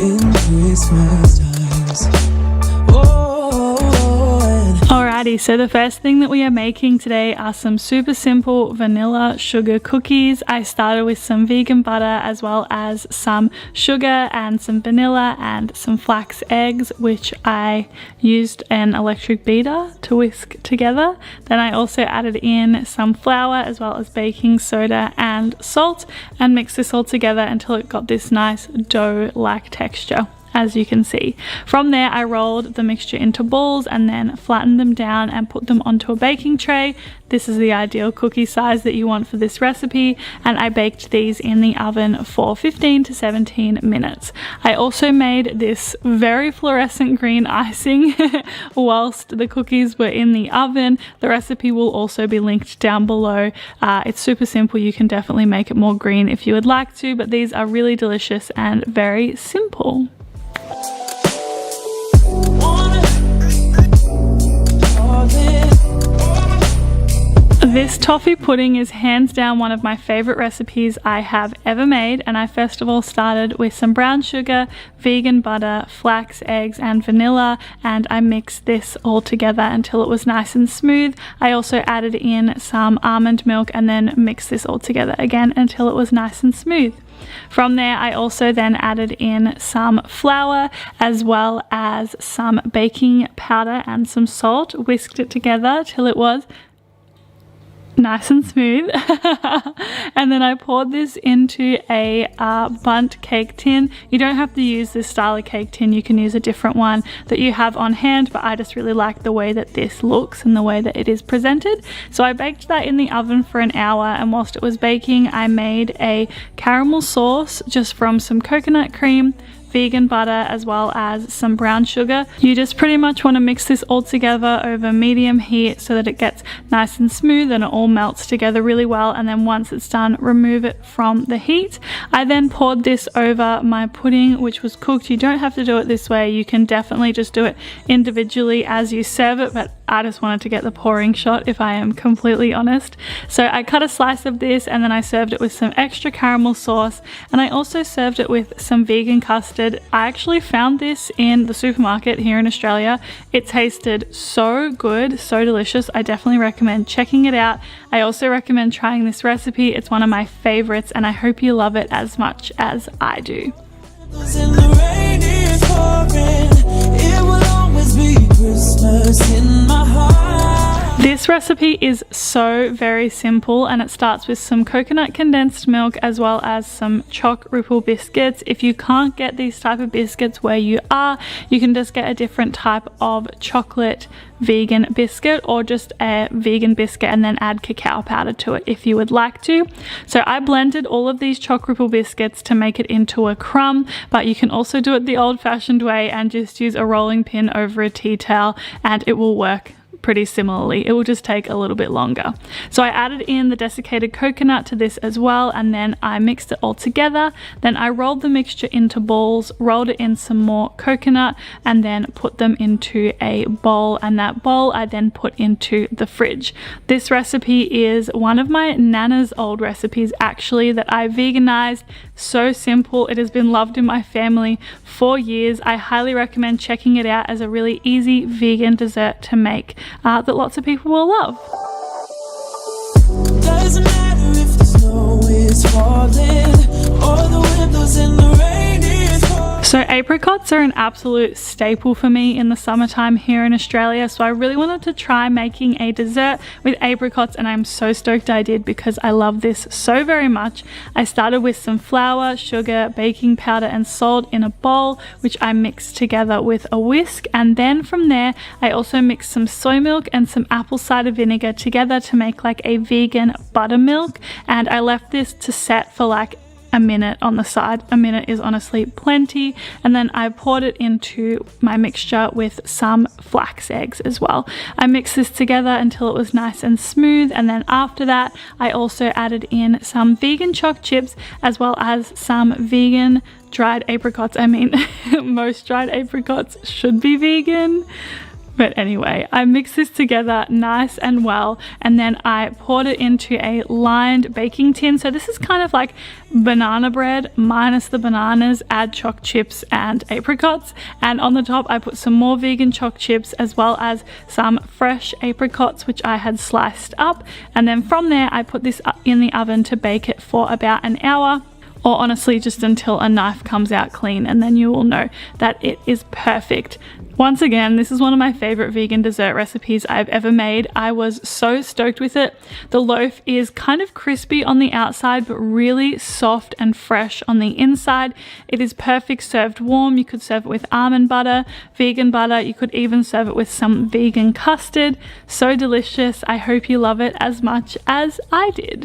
in Christmas times. Alrighty, so the first thing that we are making today are some super simple vanilla sugar cookies. I started with some vegan butter as well as some sugar and some vanilla and some flax eggs, which I used an electric beater to whisk together. Then I also added in some flour as well as baking soda and salt and mixed this all together until it got this nice dough-like texture, as you can see. From there, I rolled the mixture into balls and then flattened them down and put them onto a baking tray. This is the ideal cookie size that you want for this recipe, and I baked these in the oven for 15 to 17 minutes. I also made this very fluorescent green icing whilst the cookies were in the oven. The recipe will also be linked down below. It's super simple. You can definitely make it more green if you would like to, but these are really delicious and very simple. This toffee pudding is hands down one of my favorite recipes I have ever made, and I first of all started with some brown sugar, vegan butter, flax eggs and vanilla, and I mixed this all together until it was nice and smooth. I also added in some almond milk and then mixed this all together again until it was nice and smooth. From there, I also then added in some flour as well as some baking powder and some salt, whisked it together till it was nice and smooth. And then I poured this into a bundt cake tin. You don't have to use this style of cake tin, you can use a different one that you have on hand, but I just really like the way that this looks and the way that it is presented. So I baked that in the oven for an hour, and whilst it was baking I made a caramel sauce just from some coconut cream, vegan butter as well as some brown sugar. You just pretty much want to mix this all together over medium heat so that it gets nice and smooth and it all melts together really well, and then once it's done, remove it from the heat. I then poured this over my pudding, which was cooked. You don't have to do it this way, you can definitely just do it individually as you serve it, but I just wanted to get the pouring shot if I am completely honest. So I cut a slice of this and then I served it with some extra caramel sauce, and I also served it with some vegan custard. I actually found this in the supermarket here in Australia. It tasted so good, so delicious. I definitely recommend checking it out. I also recommend trying this recipe. It's one of my favorites and I hope you love it as much as I do. This recipe is so very simple, and it starts with some coconut condensed milk as well as some choc ripple biscuits. If you can't get these type of biscuits where you are, you can just get a different type of chocolate vegan biscuit or just a vegan biscuit and then add cacao powder to it if you would like to. So I blended all of these choc ripple biscuits to make it into a crumb, but you can also do it the old-fashioned way and just use a rolling pin over a tea towel and it will work pretty similarly. It will just take a little bit longer. So I added in the desiccated coconut to this as well, and then I mixed it all together. Then I rolled the mixture into balls, rolled it in some more coconut, and then put them into a bowl, and that bowl I then put into the fridge. This recipe is one of my nana's old recipes actually that I veganized. So simple. It has been loved in my family for years. I highly recommend checking it out as a really easy vegan dessert to make that lots of people will love. Doesn't matter if the snow is falling or the windows in the rain is pouring. So apricots are an absolute staple for me in the summertime here in Australia, so I really wanted to try making a dessert with apricots, and I'm so stoked I did because I love this so very much. I started with some flour, sugar, baking powder and salt in a bowl, which I mixed together with a whisk, and then from there I also mixed some soy milk and some apple cider vinegar together to make like a vegan buttermilk, and I left this to set for like a minute on the side. A minute is honestly plenty, and then I poured it into my mixture with some flax eggs as well. I mixed this together until it was nice and smooth, and then after that I also added in some vegan choc chips as well as some vegan dried apricots. I mean most dried apricots should be vegan, But anyway, I mixed this together nice and well, and then I poured it into a lined baking tin. So this is kind of like banana bread minus the bananas, add choc chips and apricots, and on the top I put some more vegan choc chips as well as some fresh apricots which I had sliced up, and then from there I put this in the oven to bake it for about an hour, or honestly just until a knife comes out clean, and then you will know that it is perfect. Once again, this is one of my favorite vegan dessert recipes I've ever made. I was so stoked with it. The loaf is kind of crispy on the outside but really soft and fresh on the inside. It is perfect served warm. You could serve it with almond butter, vegan butter. You could even serve it with some vegan custard. So delicious. I hope you love it as much as I did.